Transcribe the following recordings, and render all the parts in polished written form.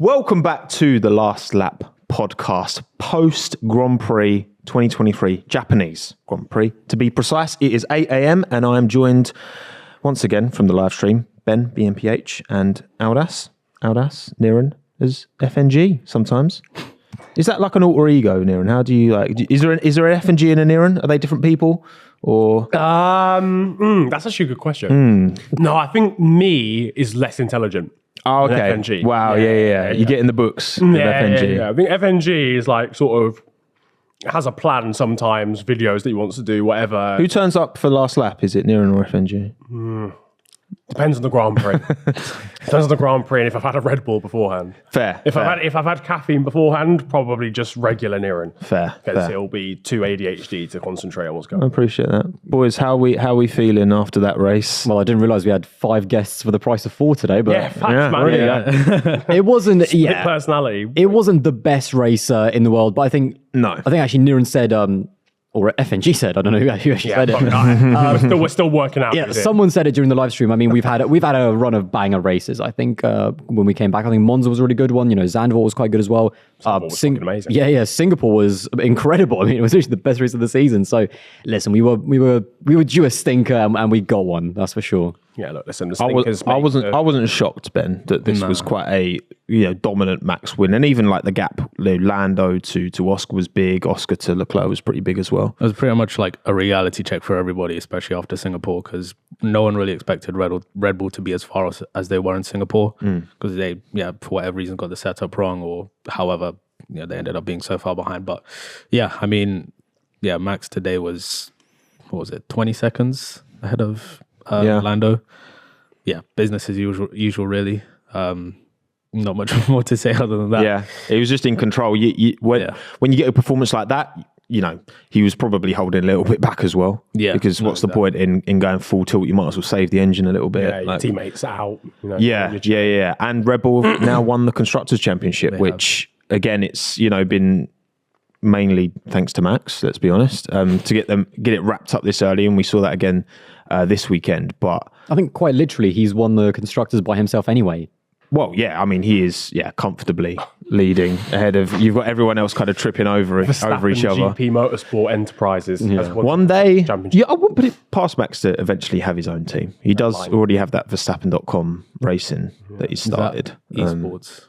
Welcome back to the Last Lap podcast, post Grand Prix 2023, Japanese Grand Prix. To be precise, it is 8 a.m. and I am joined once again from the live stream, Ben, BMPH, and Aldas, Niran, as FNG sometimes. Is that like an alter ego, Niran? How do you like? Is there an FNG and a Niran? Are they different people? Or that's actually a good question. No, I think me is less intelligent. Oh, okay. FNG. Wow. Yeah. You get in the books with FNG. Yeah. I think FNG is like sort of has a plan sometimes, videos that he wants to do, whatever. Who turns up for last lap? Is it Niran or FNG? Depends on the Grand Prix. Depends on the Grand Prix and if I've had a Red Bull beforehand. Fair. If I've had caffeine beforehand, probably just regular Niran. Fair. Because it'll be too ADHD to concentrate on what's going I on. appreciate that. Boys, how we feeling after that race? Well, I didn't realise we had 5 guests for the price of 4 today, but Yeah, facts, man. really, Yeah. it wasn't. Split personality. It wasn't the best race in the world, but I think actually Niran said, or FNG said, I don't know who actually said it. We're still working out. Yeah, someone said it during the live stream. I mean, we've had a run of banger races. I think when we came back, I think Monza was a really good one. You know, Zandvoort was quite good as well. Was fucking amazing. Yeah. Singapore was incredible. I mean, it was actually the best race of the season. So, listen, we were due a stinker, and we got one. That's for sure. Yeah, look, listen. I wasn't shocked, Ben, that this was quite a dominant Max win, and even like the gap, Lando to Oscar was big. Oscar to Leclerc was pretty big as well. It was pretty much like a reality check for everybody, especially after Singapore, because no one really expected Red Bull to be as far as they were in Singapore, because they, for whatever reason, got the setup wrong, or however, they ended up being so far behind. But I mean, Max today was, 20 seconds ahead of Lando. Yeah, business as usual, really. Not much more to say other than that. Yeah, he was just in control. When you get a performance like that, he was probably holding a little bit back as well. Yeah, because what's the point in going full tilt? You might as well save the engine a little bit. Yeah, your teammates out. Yeah. And Red Bull now won the Constructors' Championship, which again, it's been mainly thanks to Max. Let's be honest, to get it wrapped up this early, and we saw that again this weekend. But I think quite literally, he's won the Constructors by himself anyway. Well, yeah, I mean, he is, comfortably leading ahead of, you've got everyone else kind of tripping over each other. GP Motorsport Enterprises. Has One day, I wouldn't put it past Max to eventually have his own team. He does already have that Verstappen.com racing that he started. Esports.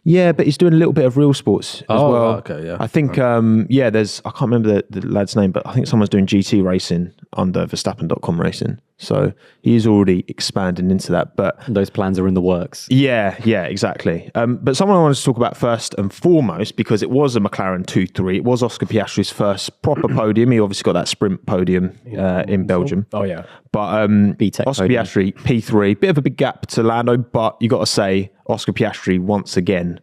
Yeah, but he's doing a little bit of real sports as well. Okay, yeah. I think, there's, I can't remember the lad's name, but I think someone's doing GT racing under Verstappen.com racing. So he is already expanding into that. But those plans are in the works. Yeah, exactly. But someone I wanted to talk about first and foremost, because it was a McLaren 2-3. It was Oscar Piastri's first proper podium. He obviously got that sprint podium in Belgium. Oh, yeah. But Oscar Piastri, P3, bit of a big gap to Lando, but you got to say, Oscar Piastri once again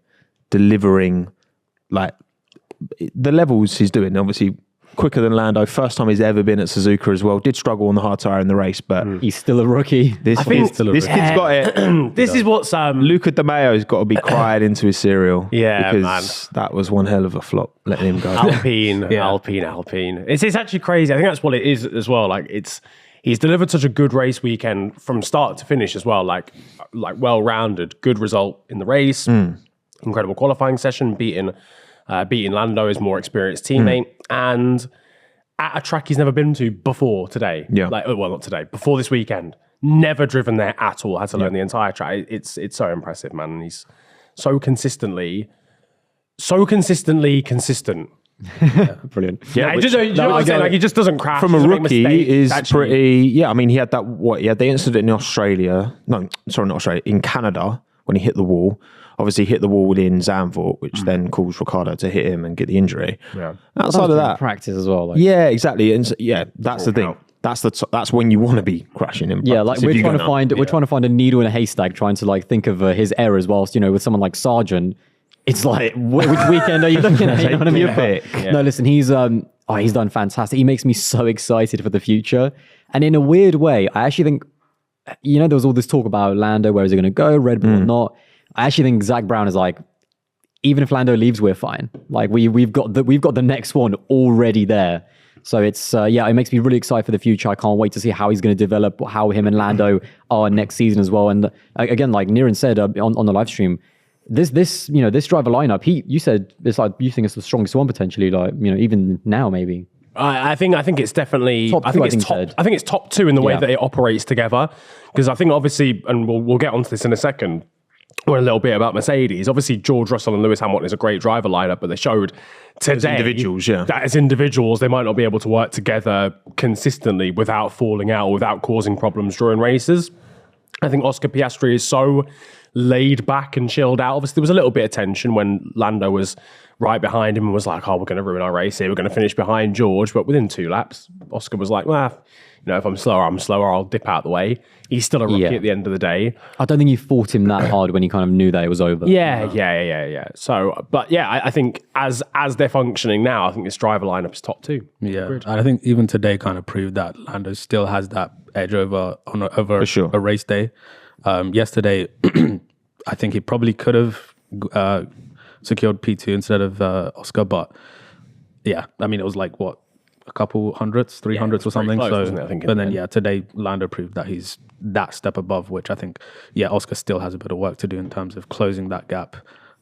delivering like the levels he's doing. Obviously quicker than Lando. First time he's ever been at Suzuka as well. Did struggle on the hard tyre in the race, but he's still a rookie. This kid's got it. This is what's Luca De Mayo's got to be crying into his cereal. Yeah, because that was one hell of a flop. Letting him go. Alpine. It's actually crazy. I think that's what it is as well. Like he's delivered such a good race weekend from start to finish as well. Like well-rounded, good result in the race. Incredible qualifying session, beating Lando, his more experienced teammate, and at a track he's never been to before today. Yeah. Not today, before this weekend. Never driven there at all. Had to learn the entire track. It's so impressive, man. And he's so consistently consistent. Brilliant. Yeah, he just doesn't crash. From a rookie is pretty. Yeah, I mean, he had that. He had the incident in Australia. No, sorry, not Australia. In Canada when he hit the wall. Obviously, hit the wall in Zandvoort, which then caused Ricciardo to hit him and get the injury. Yeah. Outside of that, practice as well. Yeah, exactly. And that's the thing. That's when you want to be crashing in practice. Yeah, like we're trying to find a needle in a haystack, trying to think of his errors. Whilst with someone like Sargeant, it's like which weekend are you looking at? You know what I mean? Yeah. No, listen, he's done fantastic. He makes me so excited for the future. And in a weird way, I actually think there was all this talk about Lando, where is he going to go, Red Bull or not. I actually think Zach Brown is like, even if Lando leaves, we're fine. Like we've got the next one already there. So it's it makes me really excited for the future. I can't wait to see how he's going to develop, how him and Lando are next season as well. And again, like Niran said on the live stream, this driver lineup, you said it's like you think it's the strongest one potentially, like, even now maybe. I think it's definitely Top two, I think it's top two in the way Yeah. that it operates together. Because I think obviously, and we'll get onto this in a second, or a little bit about Mercedes. Obviously, George Russell and Lewis Hamilton is a great driver lineup, but they showed today individuals, yeah. that as individuals they might not be able to work together consistently without falling out or without causing problems during races. I think Oscar Piastri is so laid back and chilled out. Obviously, there was a little bit of tension when Lando was right behind him and was like, oh, we're going to ruin our race here. We're going to finish behind George. But within 2 laps, Oscar was like, well, if I'm slower, I'll dip out the way. He's still a rookie at the end of the day. I don't think you fought him that hard when he kind of knew that it was over. Yeah. So, but yeah, I think as they're functioning now, I think this driver lineup is top 2. Yeah, and I think even today kind of proved that Lando still has that edge over sure. a race day. Yesterday, I think he probably could have secured P2 instead of Oscar, but yeah, I mean, it was like what, a couple hundredths, 300s or something. close, So, wasn't it, I think, in but the then end? today Lando proved that he's that step above, which I think, Oscar still has a bit of work to do in terms of closing that gap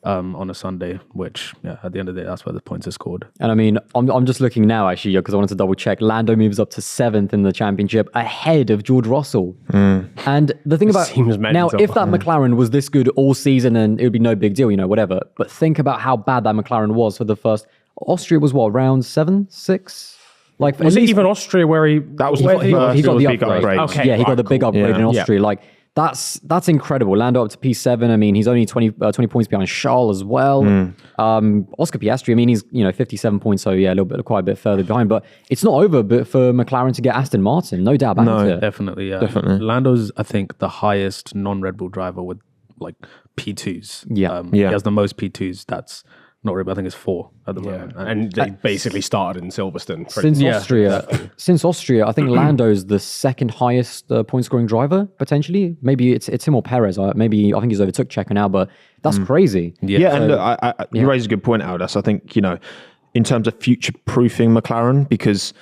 on a Sunday, which at the end of the day, that's where the points are scored. And I mean, I'm just looking now actually, because I wanted to double check. Lando moves up to 7th in the championship ahead of George Russell. And the thing about seems now, mental. if that McLaren was this good all season, then it would be no big deal, whatever. But think about how bad that McLaren was for the first. Austria was what, round 7, 6? Like, Was it even Austria where he... That was he the got the big upgrade. Okay, Yeah, he got right, the big cool. upgrade in Yeah. Austria. Like, that's incredible. Lando up to P7. I mean, he's only 20 points behind Charles as well. Oscar Piastri, I mean, he's 57 points, so yeah, quite a bit further behind. But it's not over but for McLaren to get Aston Martin, no doubt about it. Definitely, yeah. Definitely. Lando's, I think, the highest non-Red Bull driver with like P2s. Yeah. He has the most P2s. That's not Red Bull. I think it's 4 at the moment. And they basically started in Silverstone. Since Austria, I think Lando's the second highest point scoring driver potentially. Maybe it's him or Perez. I think he's overtook Checo now, but that's crazy. Yeah, and look, you raise a good point, Aldas. I think, in terms of future-proofing McLaren, because,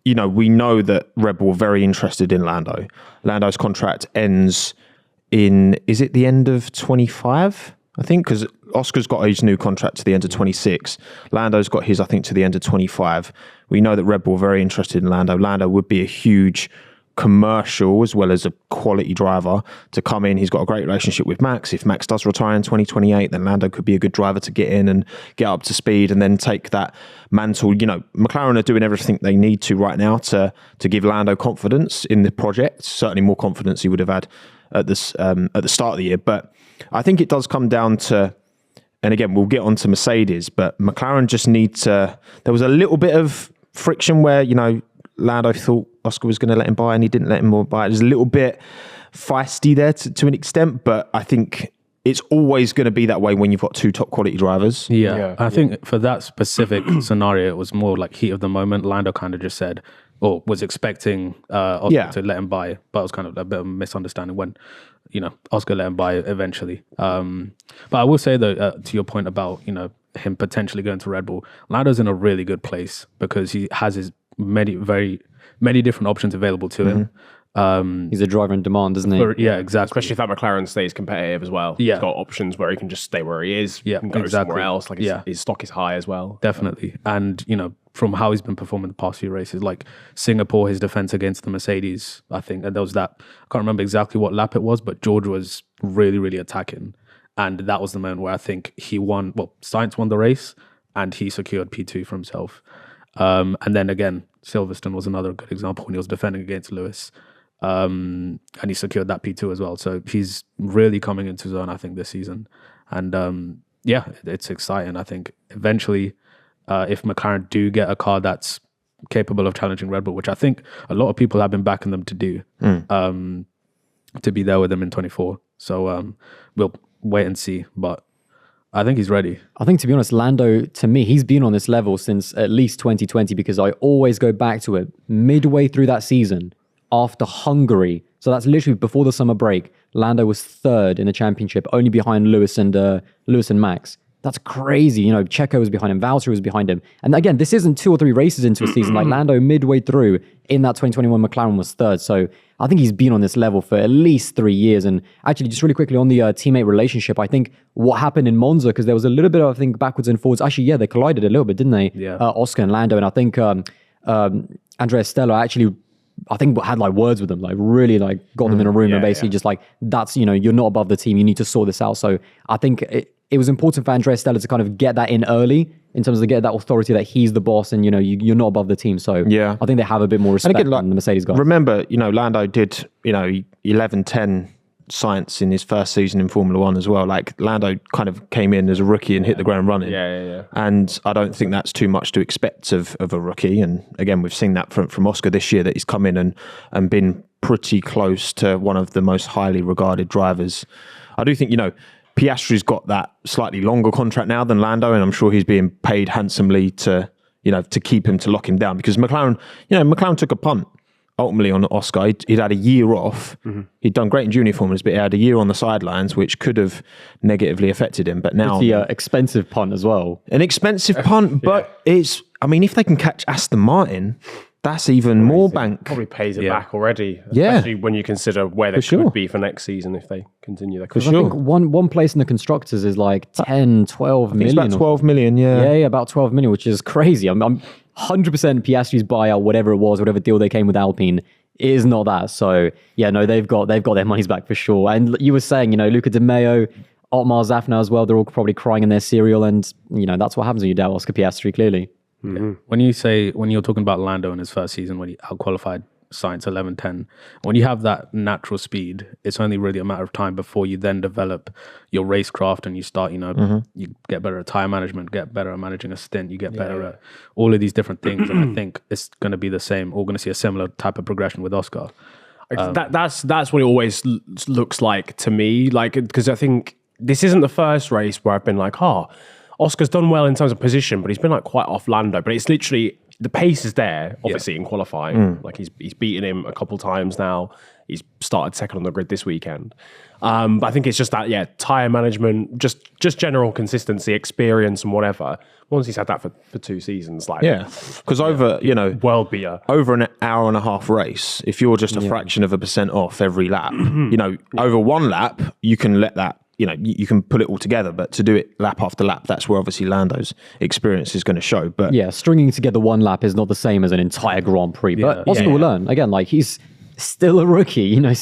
we know that Red Bull are very interested in Lando. Lando's contract ends is it the end of 25? I think, because Oscar's got his new contract to the end of 26. Lando's got his, I think, to the end of 25. We know that Red Bull are very interested in Lando. Lando would be a huge commercial as well as a quality driver to come in. He's got a great relationship with Max. If Max does retire in 2028, then Lando could be a good driver to get in and get up to speed and then take that mantle. McLaren are doing everything they need to right now to give Lando confidence in the project. Certainly more confidence he would have had at the start of the year. But I think it does come down to, and again, we'll get on to Mercedes, but McLaren just need to, there was a little bit of friction where, Lando thought Oscar was going to let him by and he didn't let him by. It was a little bit feisty there to an extent, but I think it's always going to be that way when you've got 2 top quality drivers. I think for that specific scenario, it was more like heat of the moment. Lando kind of just said, or was expecting Oscar to let him by, but it was kind of a bit of a misunderstanding when, Oscar let him by eventually. But I will say though, to your point about, him potentially going to Red Bull, Lando's in a really good place because he has his many different options available to him. He's a driver in demand, isn't he? Yeah, exactly. Especially if that McLaren stays competitive as well. Yeah. He's got options where he can just stay where he is. Yeah, He can go exactly. somewhere else. Like his stock is high as well. Definitely. And, from how he's been performing the past few races, like Singapore, his defense against the Mercedes, I think, and there was that, I can't remember exactly what lap it was, but George was really, really attacking. And that was the moment where I think he won, Sainz won the race and he secured P2 for himself. And then again, Silverstone was another good example when he was defending against Lewis. And he secured that P2 as well. So he's really coming into zone, I think, this season. And it's exciting. I think eventually, if McLaren do get a car that's capable of challenging Red Bull, which I think a lot of people have been backing them to do, to be there with them in 24. So we'll wait and see. But I think he's ready. I think, to be honest, Lando, to me, he's been on this level since at least 2020 because I always go back to it midway through that season after Hungary. So that's literally before the summer break. Lando was 3rd in the championship, only behind Lewis and Max. That's crazy. You know, Checo was behind him, Valtteri was behind him. And again, this isn't 2 or 3 races into a season. Like Lando midway through in that 2021 McLaren was 3rd. So I think he's been on this level for at least 3 years. And actually, just really quickly on the teammate relationship, I think what happened in Monza, because there was a little bit of, I think, backwards and forwards. Actually, yeah, they collided a little bit, didn't they? Yeah. Oscar and Lando. And I think Andrea Stella actually, I think, had like words with them, like really like got them in a room and basically just like, that's, you know, you're not above the team. You need to sort this out. So I think it was important for Andrea Stella to kind of get that in early in terms of get that authority that he's the boss and, you know, you're not above the team. So Yeah. I think they have a bit more respect again, like, than the Mercedes guys. Remember, you know, Lando did, you know, 11-10 science in his first season in Formula One as well. Like Lando kind of came in as a rookie and hit the ground running. Yeah. And I don't think that's too much to expect of a rookie. And again, we've seen that from Oscar this year, that he's come in and been pretty close to one of the most highly regarded drivers. I do think, you know, Piastri's got that slightly longer contract now than Lando, and I'm sure he's being paid handsomely to, you know, to keep him, to lock him down, because McLaren took a punt ultimately on Oscar. He'd had a year off. He'd done great in junior formulas, but he had a year on the sidelines, which could have negatively affected him. But now the expensive punt as well. an expensive punt, but it's, I mean, if they can catch Aston Martin, that's even more bank. Probably pays it back already. Yeah. Especially when you consider where they sure. could be for next season if they continue their For course. I think one place in the constructors is like 10, 12 million. It's about 12 million, yeah. Yeah, about 12 million, which is crazy. I'm 100% Piastri's buyout, whatever it was, whatever deal they came with Alpine, it is not that. So yeah, no, they've got their money's back for sure. And you were saying, you know, Luca De Meo, Otmar Zafna as well, they're all probably crying in their cereal, and you know that's what happens when you doubt Oscar Piastri, clearly. When you're talking about Lando in his first season, when he outqualified Sainz 11-10, when you have that natural speed, it's only really a matter of time before you then develop your racecraft and you start, you know, you get better at tire management, get better at managing a stint, you get better at all of these different things. And I think it's going to be the same, or going to see a similar type of progression with Oscar. That's what it always looks like to me. Like, because I think this isn't the first race where I've been like, Oscar's done well in terms of position, but he's been like quite off Lando. But it's literally, the pace is there, obviously, in qualifying. Like he's beaten him a couple times now. He's started second on the grid this weekend. But I think it's just that, tyre management, just general consistency, experience and whatever. Once he's had that for 2 seasons, like... Yeah, because over, you know... World beater. Over an hour and a half race, if you're just a fraction of a percent off every lap, you know, over one lap, you can let that, you know, you can pull it all together, but to do it lap after lap, that's where obviously Lando's experience is going to show. But yeah, stringing together one lap is not the same as an entire Grand Prix. But Oscar will learn. Again, like he's still a rookie, you know,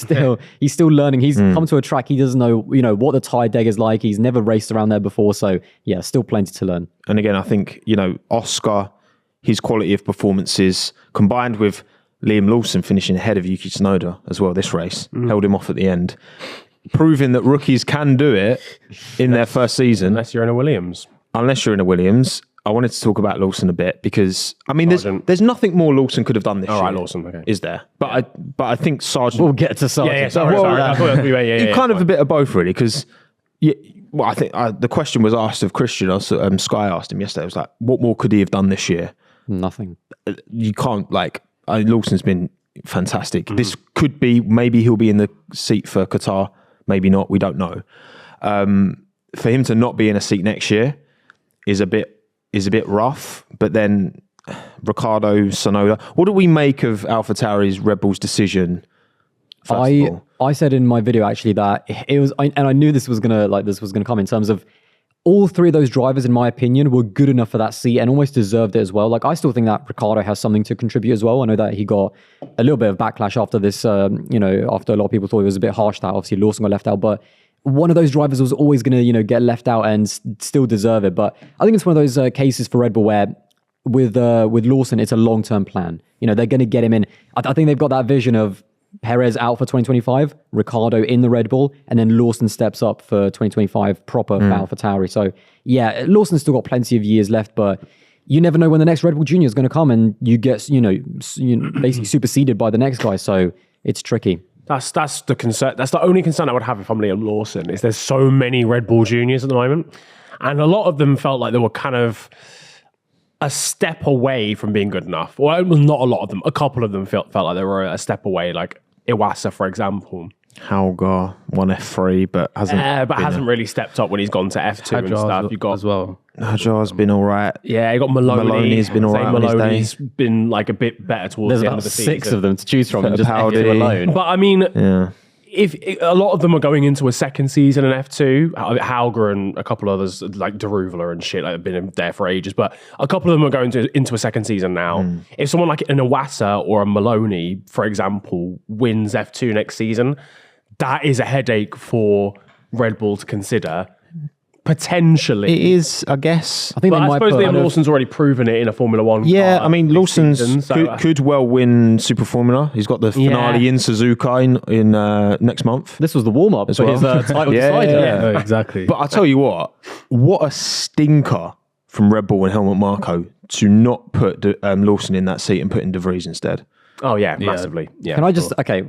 he's still learning. He's come to a track, he doesn't know, you know, what the tire deck is like. He's never raced around there before. So yeah, still plenty to learn. And again, I think, you know, Oscar, his quality of performances combined with Liam Lawson finishing ahead of Yuki Tsunoda as well this race, held him off at the end, proving that rookies can do it in their first season. Unless you're in a Williams. I wanted to talk about Lawson a bit because, I mean, there's nothing more Lawson could have done this year. All right, Lawson, okay. Is there? But I think Sargeant... We'll get to Sargeant. You kind of a bit of both, really, because... I think the question was asked of Christian. Sky asked him yesterday. It was like, what more could he have done this year? Nothing. You can't, like... Lawson's been fantastic. This could be... Maybe he'll be in the seat for Qatar. Maybe not. We don't know. For him to not be in a seat next year is a bit rough. But then Ricciardo, Tsunoda. What do we make of AlphaTauri's Red Bull's decision? I said in my video actually that it was, and I knew this was gonna come in terms of all 3 of those drivers, in my opinion, were good enough for that seat and almost deserved it as well. Like I still think that Ricciardo has something to contribute as well. I know that he got a little bit of backlash after this, you know, after a lot of people thought it was a bit harsh that obviously Lawson got left out, but one of those drivers was always going to, you know, get left out and still deserve it. But I think it's one of those cases for Red Bull where with Lawson, it's a long-term plan. You know, they're going to get him in. I think they've got that vision of Perez out for 2025, Ricciardo in the Red Bull, and then Lawson steps up for 2025 proper for AlphaTauri. So yeah, Lawson's still got plenty of years left, but you never know when the next Red Bull Junior is going to come and you get, you know, basically superseded by the next guy. So it's tricky. That's the concern. That's the only concern I would have if I'm Liam Lawson, is there's so many Red Bull Juniors at the moment. And a lot of them felt like they were kind of a step away from being good enough. Well, not a lot of them. A couple of them felt like they were a step away, like Iwasa, for example. Halgar won F3, but hasn't really stepped up when he's gone to F2 and stuff. You got as well. Hajar's been all right. Yeah, you got Maloney. Maloney's been all right on his day. Maloney's been like a bit better towards There's the end about of the season. 6 of them to choose from. Just Fittipaldi. F2 alone. But I mean, Yeah. if a lot of them are going into a second season in F2, Halger and a couple others like Deruvla and shit, like have been in there for ages. But a couple of them are going into a second season now. If someone like an Iwasa or a Maloney, for example, wins F2 next season, that is a headache for Red Bull to consider. Potentially. It is, I guess. I think But they I might suppose put Liam Lawson's already proven it in a Formula One Yeah, car I mean, this Lawson's season, so, could well win Super Formula. He's got the finale in Suzuka in next month. This was the warm-up for well. his title Yeah, decider. yeah. No, exactly. But I tell you what a stinker from Red Bull and Helmut Marko to not put Lawson in that seat and put in De Vries instead. Oh yeah, massively. Yeah. Can I just what a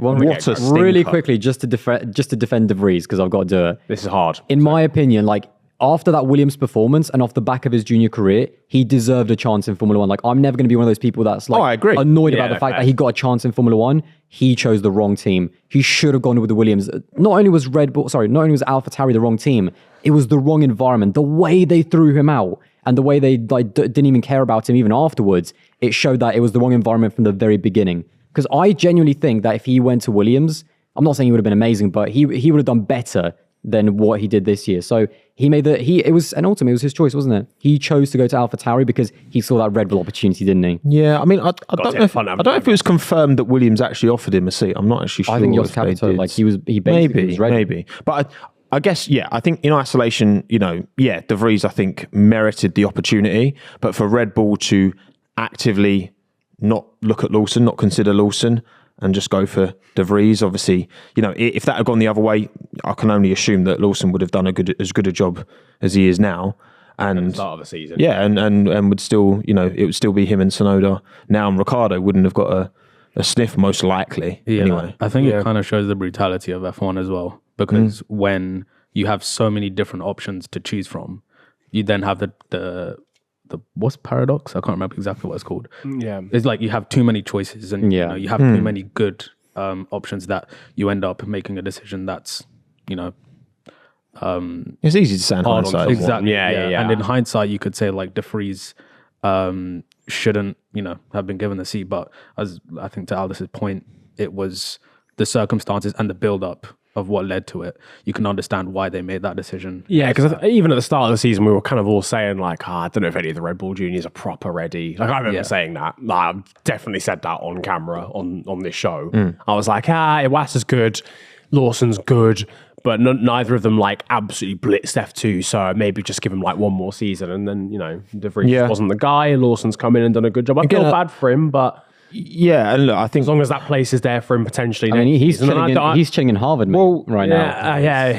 really stinker. quickly just to defend De Vries because I've got to do it. This is hard. In my opinion, like after that Williams performance and off the back of his junior career, he deserved a chance in Formula One. Like I'm never going to be one of those people that's like I agree. annoyed Yeah, about the fact fair. that he got a chance in Formula One. He chose the wrong team. He should have gone with the Williams. Not only was AlphaTauri the wrong team, it was the wrong environment. The way they threw him out and the way they didn't even care about him even afterwards, it showed that it was the wrong environment from the very beginning. Because I genuinely think that if he went to Williams, I'm not saying he would have been amazing, but he would have done better than what he did this year. So it was his choice, wasn't it? He chose to go to AlphaTauri because he saw that Red Bull opportunity, didn't he? Yeah, I mean, I don't know. fun, I don't know if it was confirmed that Williams actually offered him a seat. I'm not actually sure. I think Jos if they Capito, did. like he basically was ready. Maybe. But I guess, I think in isolation, De Vries, I think, merited the opportunity. But for Red Bull to actively not look at Lawson, not consider Lawson, and just go for De Vries, obviously, if that had gone the other way, I can only assume that Lawson would have done as good a job as he is now. And Start of the season. yeah, and would still, it would still be him and Tsunoda now, and Ricciardo wouldn't have got a sniff most likely. Yeah, anyway. I think it kind of shows the brutality of F1 as well, because when you have so many different options to choose from, you then have the what's paradox? I can't remember exactly what it's called. Yeah. It's like you have too many choices and Yeah. you have too many good options that you end up making a decision that's, It's easy to say in Hard on hindsight. someone. exactly. Yeah. And in hindsight, you could say like De Vries shouldn't, have been given the seat. But as I think to Aldas's point, it was the circumstances and the build-up of what led to it. You can understand why they made that decision. Yeah, because even at the start of the season, we were kind of all saying like, I don't know if any of the Red Bull juniors are proper ready. Like I remember saying that. Like, I've definitely said that on camera on this show. I was like, Iwasa's good, Lawson's good, but neither of them like absolutely blitzed F2. So maybe just give him like one more season, and then De Vries wasn't the guy. Lawson's come in and done a good job. I feel bad for him, but. Yeah, and look, I think As long as that place is there for him potentially. I mean, he's next season. chilling in Harvard right now.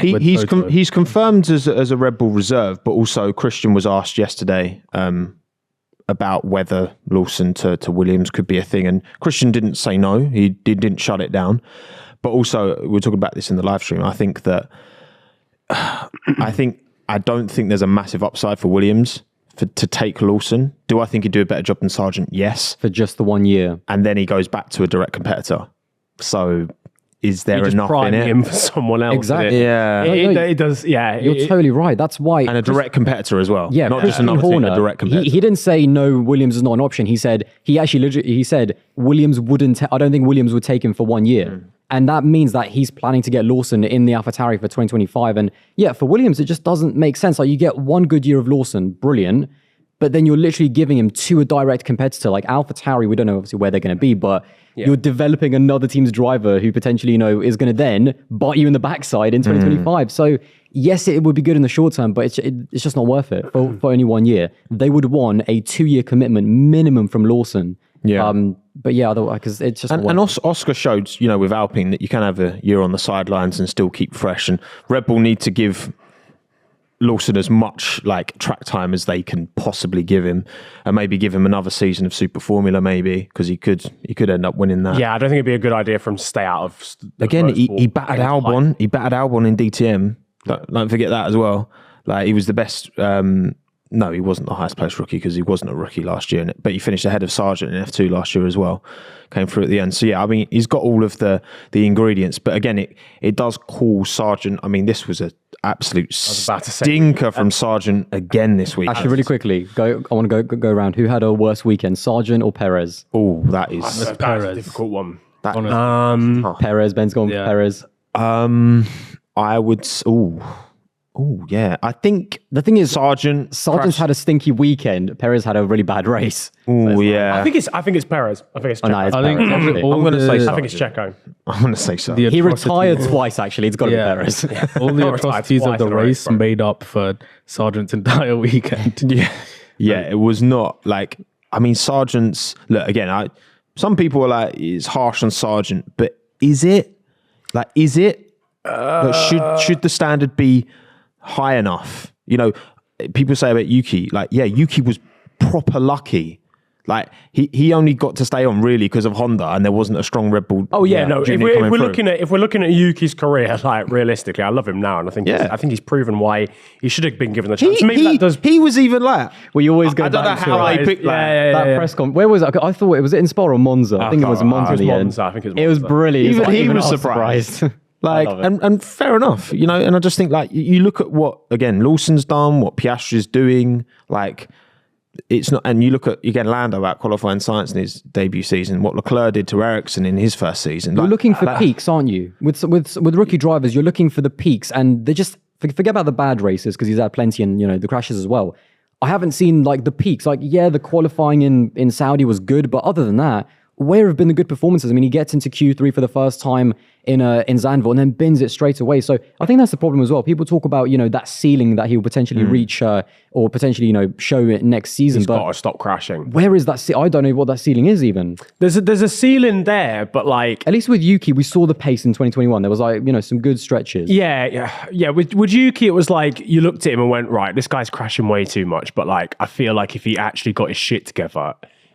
he's confirmed as a Red Bull reserve, but also Christian was asked yesterday about whether Lawson to Williams could be a thing, and Christian didn't say no. He didn't shut it down. But also, we were talking about this in the live stream. I think that I don't think there's a massive upside for Williams to take Lawson. Do I think he'd do a better job than Sargeant? Yes. For just the 1 year. And then he goes back to a direct competitor. So is there just enough in priming it? him for someone else. Exactly. Yeah. It does. Yeah. You're totally right. That's why. And a direct competitor as well. Yeah, not just Christian another thing, Horner, a direct competitor. he didn't say no, Williams is not an option. He said, he said Williams wouldn't, I don't think Williams would take him for 1 year. And that means that he's planning to get Lawson in the AlphaTauri for 2025. And yeah, for Williams, it just doesn't make sense. Like you get one good year of Lawson, brilliant. But then you're literally giving him to a direct competitor like AlphaTauri. We don't know obviously where they're going to be, but you're developing another team's driver who potentially, is going to then bite you in the backside in 2025. So yes, it would be good in the short term, but it's just not worth it for only 1 year. They would want a 2 year commitment minimum from Lawson. Yeah. But yeah, otherwise, because it's just And Oscar showed, with Alpine that you can have a year on the sidelines and still keep fresh. And Red Bull need to give Lawson as much like track time as they can possibly give him, and maybe give him another season of Super Formula, maybe because he could end up winning that. Yeah, I don't think it'd be a good idea for him to stay out of. Again, he battered Albon. He battered Albon in DTM. Don't forget that as well. Like he was the best no, he wasn't the highest placed rookie because he wasn't a rookie last year, but he finished ahead of Sargeant in F2 last year as well. Came through at the end. So yeah, I mean, he's got all of the ingredients, but again, it does call Sargeant. I mean, this was an absolute stinker from Sargeant again this week. Actually, really quickly, I want to go around. Who had a worse weekend, Sargeant or Perez? Oh, that's That's a difficult one. Perez, Ben's gone with Perez. I would. Oh, yeah. I think The thing is, Sargeant's had a stinky weekend. Perez had a really bad race. Oh, yeah. I think it's Perez. I think it's Checo. No, it's I think Perez, actually. I'm going to say I think it's Checo. I'm going to say so. The He atrocities- retired twice, actually. It's got to be Perez. All the atrocities of the race made up for Sargent's entire weekend. Yeah, it was not like, I mean, Sargeant's, look, again, some people are like, it's harsh on Sargeant, but is it? Like, is it? Like, should the standard be high enough? You know, people say about Yuki, like, yeah, Yuki was proper lucky. Like, he only got to stay on really because of Honda, and there wasn't a strong Red Bull. Oh yeah, no. If junior we're coming through. looking at Yuki's career, like realistically, I love him now, and I think he's proven why he should have been given the chance. He was even like, Well, you always go I don't know back how to they picked that. that press con. Where was it? I thought it was in Spa or Monza. I think it was Monza at the end. Monza, I think it was It was Monza. brilliant. Even he I was surprised. Like, and fair enough, you know, and I just think, like, you look at what, again, Lawson's done, what Piastri's doing, like, it's not, and you look at, again, Lando out qualifying science in his debut season, what Leclerc did to Ericsson in his first season. You're looking for peaks, aren't you? With rookie drivers, you're looking for the peaks, and they just forget about the bad races because he's had plenty, and you know the crashes as well. I haven't seen like the peaks. Like, yeah, the qualifying in Saudi was good, but other than that, where have been the good performances? I mean, he gets into Q3 for the first time in Zandvoort and then bins it straight away. So I think that's the problem as well. People talk about, you know, that ceiling that he will potentially reach or potentially, you know, show it next season. He's But got to stop crashing. where is that? I don't know what that ceiling is even. There's a ceiling there, but like, At least with Yuki, we saw the pace in 2021. There was like, you know, some good stretches. yeah. With Yuki, it was like you looked at him and went, right, this guy's crashing way too much. But like, I feel like if he actually got his shit together,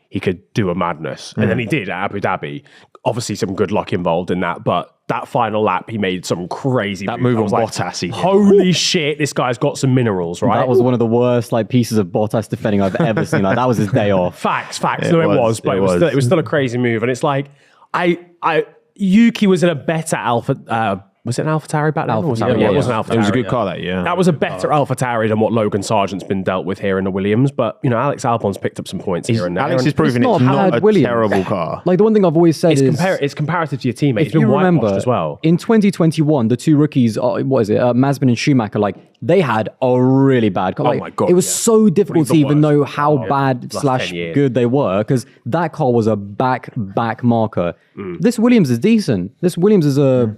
he could do a madness. And then he did at Abu Dhabi. Obviously, some good luck involved in that, but that final lap, he made some crazy that moves. move on I was Bottas. He did. Holy shit, this guy's got some minerals, right? That was one of the worst like pieces of Bottas defending I've ever seen. Like that was his day off. Facts. No, it was, but it was still a crazy move. And it's like, Yuki was in a better was it an AlphaTauri back then? It was an AlphaTauri. It was a good car that year. That was a better AlphaTauri than what Logan Sargeant's been dealt with here in the Williams. But, you know, Alex Albon's picked up some points here and there. Alex And is proving It's it's not not bad a Williams. terrible car. Like the one thing I've always said is it's comparative to your teammate. if you remember as well. in 2021, the two rookies, Mazepin and Schumacher, like they had a really bad car. Like, my God, it was yeah. so difficult to the even worst know how bad last slash 10 years. good they were because that car was a back marker. This Williams is decent. This Williams is a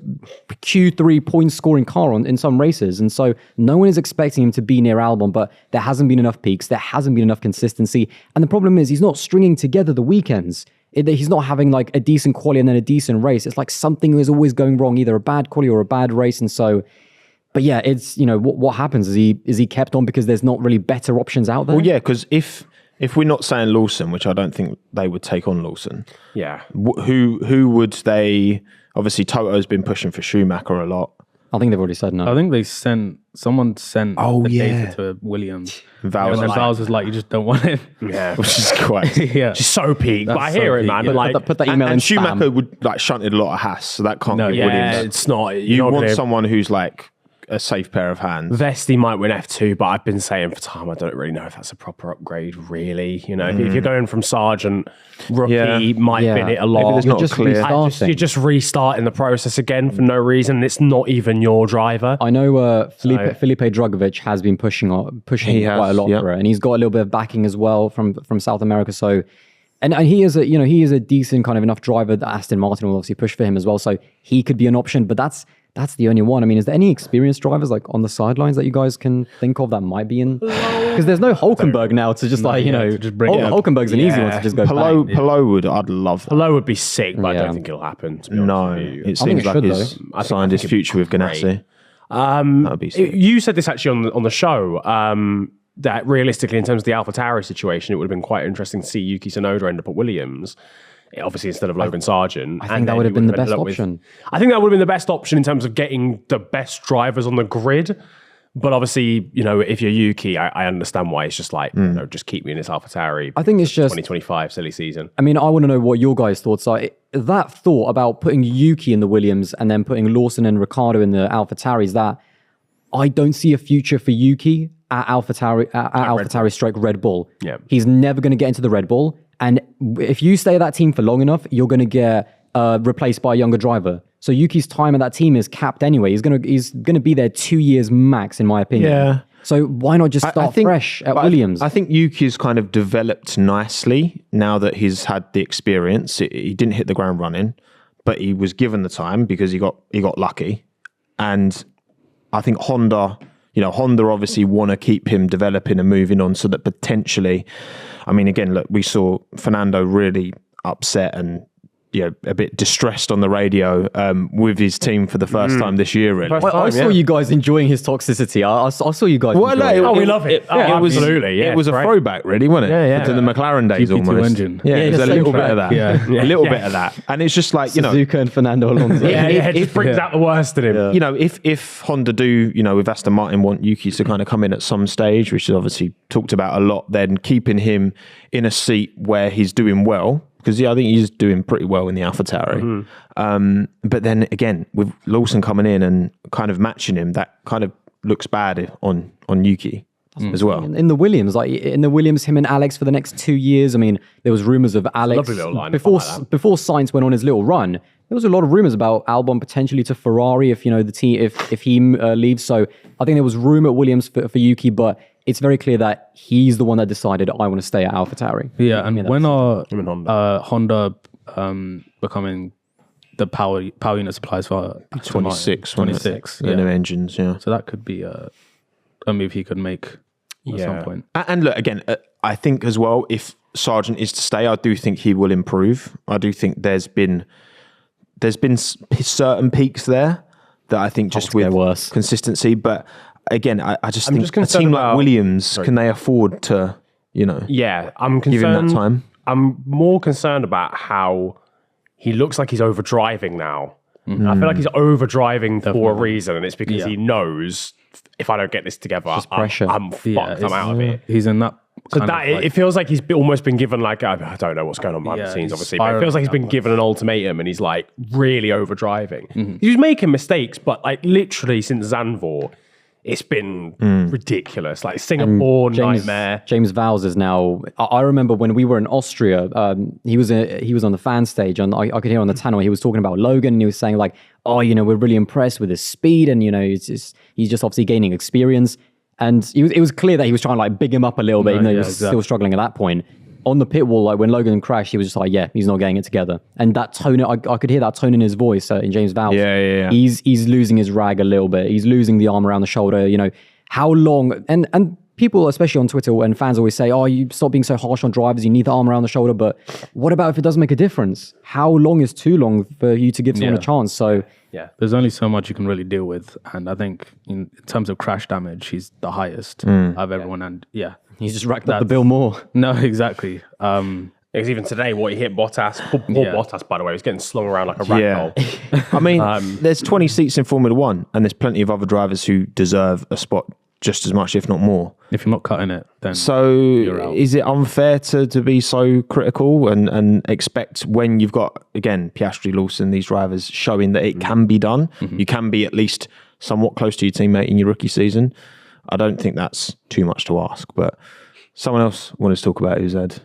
Q3 point scoring car in some races, and so no one is expecting him to be near Albon, but there hasn't been enough peaks, there hasn't been enough consistency, and the problem is he's not stringing together the weekends. He's not having like a decent quali and then a decent race. It's like something is always going wrong, either a bad quali or a bad race, and so. But yeah, it's, you know, what happens? Is he kept on because there's not really better options out there? Well, yeah, because if we're not saying Lawson, which I don't think they would take on Lawson, Yeah. who would they? Obviously, Toto's been pushing for Schumacher a lot. I think they've already said no. I think someone sent the yeah. data to Williams. Vowles And then like- Vowles was like, you just don't want it. Yeah. Which is quite. Yeah. Just so peak. But I hear it, peak, man. yeah. Like, put that and, email in and Schumacher spam. would like shunted a lot of Haas, so that can't No, be yeah, Williams. it's not. You want someone who's like a safe pair of hands. Vesti might win F2, but I've been saying for time, I don't really know if that's a proper upgrade, really. You know, if you're going from Sergeant, rookie, Yeah. might Yeah. bin it a Maybe lot. there's not just clear. restarting. You're just restarting the process again for no reason. It's not even your driver. I know Felipe Drugovich has been pushing He has, quite a lot yeah. for it, and he's got a little bit of backing as well from South America. So, and he is a decent kind of enough driver that Aston Martin will obviously push for him as well. So he could be an option, but that's the only one. I mean, is there any experienced drivers like on the sidelines that you guys can think of that might be in? Because there's no Hulkenberg now to just to just bring it up. Hulkenberg's an easy one to just go back. Palou would. I'd love that. Hello would be sick, but I Yeah. don't think it'll happen. To be No, honest with you. it think seems it like should, he's though. signed his future with Ganassi. That would be sick. You said this actually on the show. That realistically, in terms of the AlphaTauri situation, it would have been quite interesting to see Yuki Tsunoda end up at Williams, obviously instead of Logan Sargeant. I think that would have been the best option. I think that would have been the best option in terms of getting the best drivers on the grid. But obviously, if you're Yuki, I understand why it's just like, just keep me in this AlphaTauri. I think it's just 2025 silly season. I mean, I want to know what your guys' thoughts are. That thought about putting Yuki in the Williams and then putting Lawson and Ricciardo in the AlphaTauris, that I don't see a future for Yuki at AlphaTauri stroke Red Bull. Yeah. He's never going to get into the Red Bull. And if you stay at that team for long enough, you're going to get replaced by a younger driver. So Yuki's time at that team is capped anyway. He's gonna be there 2 years max, in my opinion. Yeah. So why not just start fresh at Williams? I think Yuki's kind of developed nicely now that he's had the experience. He didn't hit the ground running, but he was given the time because he got lucky. And I think Honda obviously want to keep him developing and moving on so that potentially, I mean, again, look, we saw Fernando really upset and a bit distressed on the radio with his team for the first time this year. Really, I saw you guys enjoying his toxicity. I saw you guys. We love it. Absolutely, it was a throwback, really, wasn't it? To the McLaren days GP2 almost. engine. Yeah, it was a little bit of that. Yeah. A little bit of that, and it's just like Suzuka and Fernando Alonso. It just brings out the worst in him. If Honda do, with Aston Martin want Yuki to kind of come in at some stage, which is obviously talked about a lot, then keeping him in a seat where he's doing well. Because I think he's doing pretty well in the AlphaTauri. But then again, with Lawson coming in and kind of matching him, that kind of looks bad on Yuki as well. In the Williams, him and Alex for the next 2 years. I mean, there was rumors of Alex lovely little line before like Sainz went on his little run. There was a lot of rumors about Albon potentially to Ferrari if the team if he leaves. So I think there was room at Williams for Yuki, but it's very clear that he's the one that decided I want to stay at AlphaTauri. Yeah, and when are Honda becoming the power unit suppliers for 26, 26, yeah. New engines, yeah. So that could be a move he could make at some point. And look, again, I think as well, if Sargeant is to stay, I do think he will improve. I do think there's been certain peaks there that I think just with worse consistency, but again, I just think a concerned team like about- Williams, can they afford to, Yeah, I'm give him concerned. that time? I'm more concerned about how he looks like he's overdriving now. I feel like he's overdriving for a reason, and it's because he knows if I don't get this together, pressure. I'm fucked. I'm out of it. He's in that. So it feels like he's almost been given I don't know what's going on behind the scenes, he's obviously, but it feels like he's been given an ultimatum, and he's like really overdriving. He's making mistakes, but like literally since Zandvoort, it's been ridiculous. Like Singapore nightmare. James Vowles is now. I remember when we were in Austria, he was on the fan stage, and I could hear on the channel he was talking about Logan, and he was saying like, "Oh, we're really impressed with his speed, and he's just obviously gaining experience." And it was clear that he was trying to like big him up a little bit, even though he was still struggling at that point. On the pit wall, like when Logan crashed, he was just like, "Yeah, he's not getting it together." And that tone, I could hear that tone in his voice in James Vowles. Yeah. He's losing his rag a little bit. He's losing the arm around the shoulder. How long? And people, especially on Twitter and fans, always say, "Oh, you stop being so harsh on drivers. You need the arm around the shoulder." But what about if it doesn't make a difference? How long is too long for you to give someone a chance? So. Yeah, there's only so much you can really deal with, and I think in terms of crash damage, he's the highest of everyone. And he's just racked up the bill more. No, exactly. because even today, what he hit Bottas, poor Bottas, by the way, was getting slung around like a ragdoll. I mean, there's 20 seats in Formula One, and there's plenty of other drivers who deserve a spot just as much, if not more. If you're not cutting it, then so you're out. Is it unfair to be so critical and expect when you've got, again, Piastri, Lawson, these drivers showing that it can be done, you can be at least somewhat close to your teammate in your rookie season? I don't think that's too much to ask, but someone else wanted to talk about who's had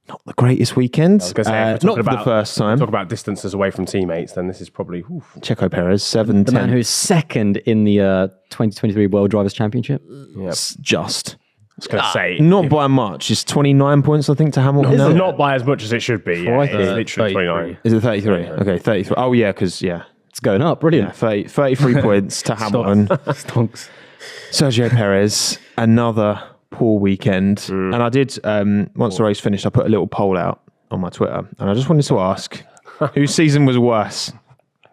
not the greatest weekend. I was gonna say, not for the first time. Talk about distances away from teammates, then this is probably... Checo Perez, 7-10. The man who's second in the 2023 World Drivers' Championship. Just. I was going to say... Not by much. It's 29 points, I think, to Hamilton now. Not by as much as it should be. Yeah. It's literally 29. Is it 33? Okay, 33. Oh, yeah, because, It's going up. Brilliant. 33 points to Hamilton. Stonks. Sergio Perez, another poor weekend. And I did, once the race finished, I put a little poll out on my Twitter. And I just wanted to ask, whose season was worse?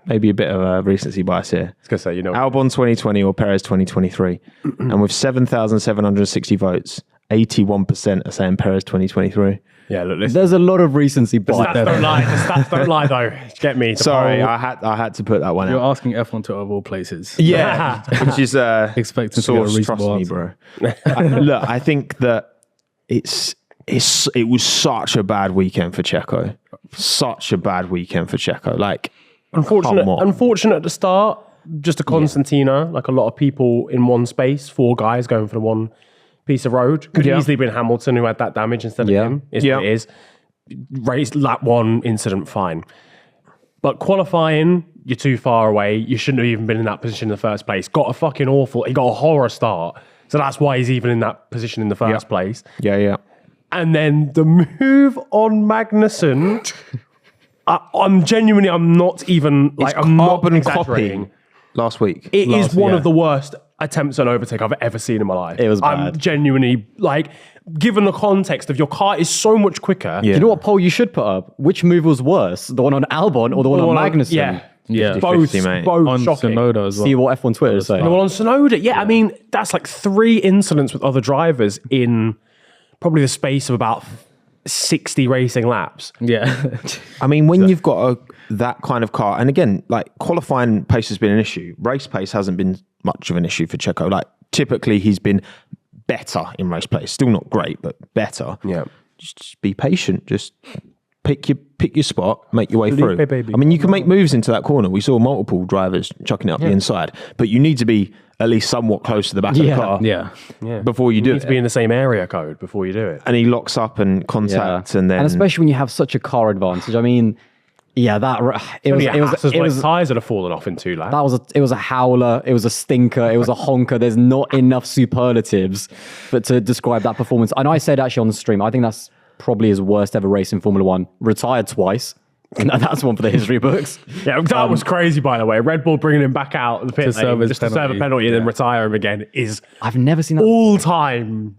Maybe a bit of a recency bias here. I was going to say, Albon 2020 or Perez 2023. And with 7,760 votes, 81% are saying Perez 2023. Yeah, look, listen. There's a lot of recency bias. Stats don't lie. The stats don't lie, though. Get me. Sorry, I had to put that one You're out. asking F1 Twitter of all places. Yeah, which is Expecting to get a source. reasonable Trust me, answer. bro. Look, I think that it was such a bad weekend for Checo. Such a bad weekend for Checo. Like, Unfortunate come on. at the start. Just a Constantina, like a lot of people in one space, 4 guys going for the one piece of road. Could have easily been Hamilton who had that damage instead of him. Is what it is. Race lap 1 incident, fine. But qualifying, you're too far away. You shouldn't have even been in that position in the first place. Got a fucking awful. He got a horror start. So that's why he's even in that position in the first place. Yeah. And then the move on Magnussen, I'm not even like, I'm not carbon exaggerating. copy last week. It is one of the worst attempts at overtake I've ever seen in my life. It was I'm bad. genuinely, like, given the context of your car is so much quicker. Yeah. You know what poll you should put up? Which move was worse? The one on Albon or the one on Magnussen? Yeah. 50-50, Both mate. On shocking. Sonoda as well. See what F1 Twitter is saying. Well, on Sonoda, I mean, that's like 3 incidents with other drivers in probably the space of about 60 racing laps. Yeah. I mean, when you've got that kind of car, and again, like qualifying pace has been an issue. Race pace hasn't been much of an issue for Checo. Like typically he's been better in race pace. Still not great, but better. Yeah. Just be patient. Just pick your spot, make your way through. baby. I mean, you can make moves into that corner. We saw multiple drivers chucking it up the inside, but you need to be at least somewhat close to the back of the car Yeah. before you do You need it. to be in the same area code before you do it. And he locks up and contacts, and then And especially when you have such a car advantage. I mean, it was Tyres that have fallen off in 2 laps. it was a howler, it was a stinker, it was a honker. There's not enough superlatives to describe that performance. And I said actually on the stream, I think that's probably his worst ever race in Formula One. Retired twice. That's one for the history books. Yeah, that was crazy, by the way. Red Bull bringing him back out of the pit lane serve his just to serve a penalty. penalty and then retire him again is I've never seen that. all-time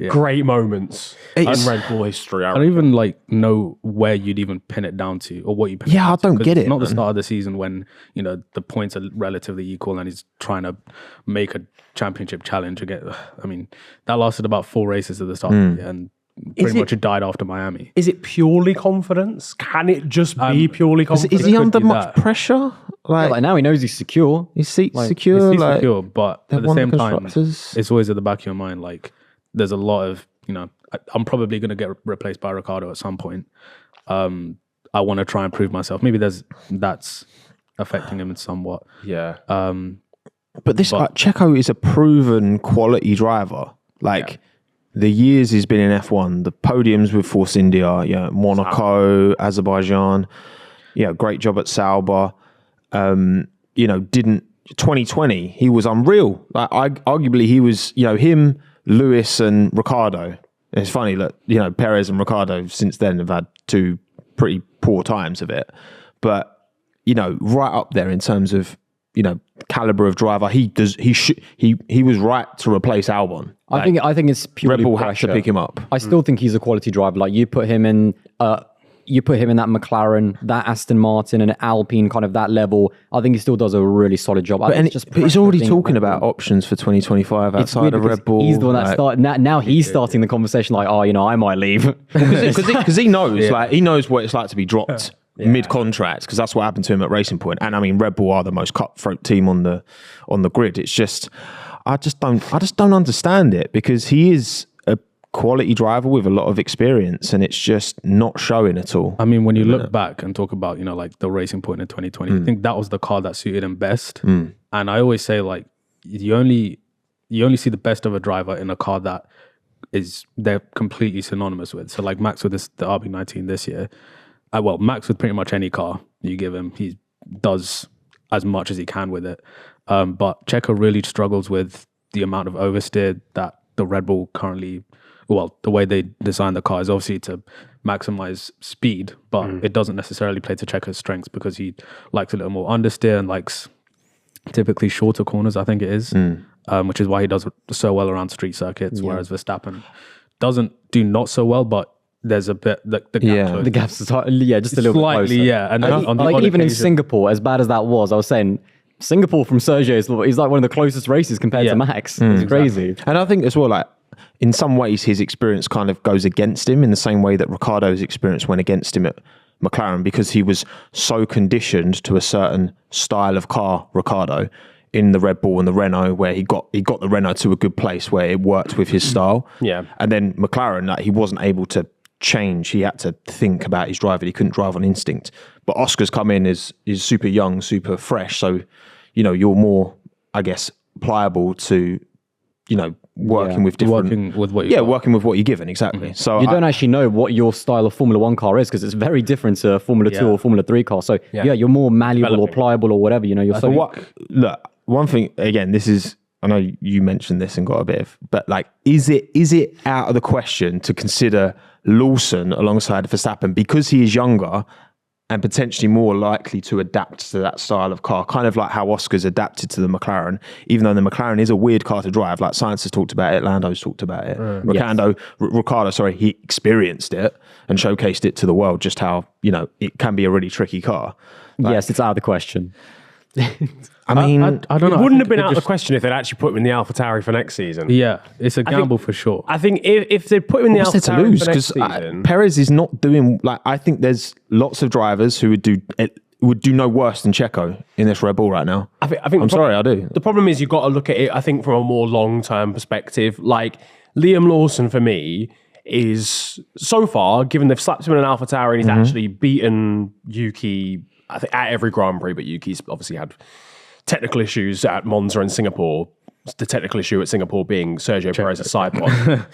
great moments in Red Bull history. I don't even know where you'd even pin it down to or what you pin it Yeah, down I to, don't 'cause get it's it, not the man. start of the season when, the points are relatively equal and he's trying to make a championship challenge again. I mean, that lasted about 4 races at the start of the year and pretty much it died after Miami. Is it purely confidence? Can it just be purely confidence? is he under do much that. pressure? Like now he knows he's secure. His seat's Like, secure. It's like, secure, but at the won the same time, constructors. it's always at the back of your mind. Like, there's a lot of, I'm probably going to get replaced by Ricardo at some point. I want to try and prove myself. Maybe that's affecting him somewhat. Yeah. But Checo is a proven quality driver. Like the years he's been in F1, the podiums with Force India, Monaco, Azerbaijan, great job at Sauber. 2020 he was unreal. Like arguably he was, him, Lewis, and Ricardo. And it's funny that Perez and Ricardo since then have had 2 pretty poor times of it, but right up there in terms of caliber of driver. He was right to replace Albon. I think it's purely Red Bull had pressure. to pick him up. I still think he's a quality driver. Like you put him in that McLaren, that Aston Martin, and Alpine, kind of that level. I think he still does a really solid job. But he's pressure already thing. talking about options for 2025 It's outside weird of because Red Bull. He's the one that started. Now he's starting the conversation. Like, I might leave. Because he knows, he knows what it's like to be dropped mid-contract, because that's what happened to him at Racing Point. And I mean, Red Bull are the most cutthroat team on the grid. It's just, I just don't understand it, because he is a quality driver with a lot of experience, and it's just not showing at all. I mean, when you look back and talk about, the Racing Point in 2020, I think that was the car that suited him best. And I always say, you only see the best of a driver in a car that they're completely synonymous with. So Max with the RB19 this year, Max with pretty much any car you give him, he does as much as he can with it. But Checo really struggles with the amount of oversteer that the Red Bull currently, the way they design the car is obviously to maximize speed, but it doesn't necessarily play to Checo's strengths, because he likes a little more understeer and likes typically shorter corners, I think it is, which is why he does so well around street circuits, whereas Verstappen doesn't do not so well, but there's a bit the gap The gap's just a little bit closer. and on the Like odd even in occasion- Singapore, as bad as that was, I was saying Singapore from Sergio is like one of the closest races compared to Max. It's crazy. And I think as well, in some ways his experience kind of goes against him in the same way that Ricciardo's experience went against him at McLaren, because he was so conditioned to a certain style of car, Ricciardo, in the Red Bull and the Renault, where he got the Renault to a good place where it worked with his style. Yeah. And then McLaren, like, he wasn't able to change. He had to think about his driving. He couldn't drive on instinct. But Oscar's come in is super young, super fresh. So, you're more, I guess, pliable to, working with different... Working with what you working with what you're given, exactly. So You don't actually know what your style of Formula 1 car is, because it's very different to a Formula 2 or Formula 3 car. So, you're more malleable or pliable or whatever, you're so... Look, one thing, again, this is... I know you mentioned this and got a bit of... But, like, is it out of the question to consider Lawson alongside Verstappen, because he is younger and potentially more likely to adapt to that style of car, kind of like how Oscar's adapted to the McLaren, even though the McLaren is a weird car to drive. Like, Science has talked about it, Lando's talked about it. Ricciardo, he experienced it and showcased it to the world, just how, it can be a really tricky car. Like, yes, it's out of the question. I mean, I don't know. It wouldn't have been out of the question if they'd actually put him in the AlphaTauri for next season. Yeah, it's a gamble for sure. I think if they put him in the what's there to AlphaTauri lose? for next Because season... Perez is not doing, like, I think there's lots of drivers who would do no worse than Checo in this Red Bull right now. I think I do. The problem is you've got to look at it, I think, from a more long-term perspective. Like, Liam Lawson, for me, is, so far, given they've slapped him in an AlphaTauri and he's actually beaten Yuki, I think, at every Grand Prix, but Yuki's obviously had technical issues at Monza and Singapore. The technical issue at Singapore being Sergio Perez's side pod.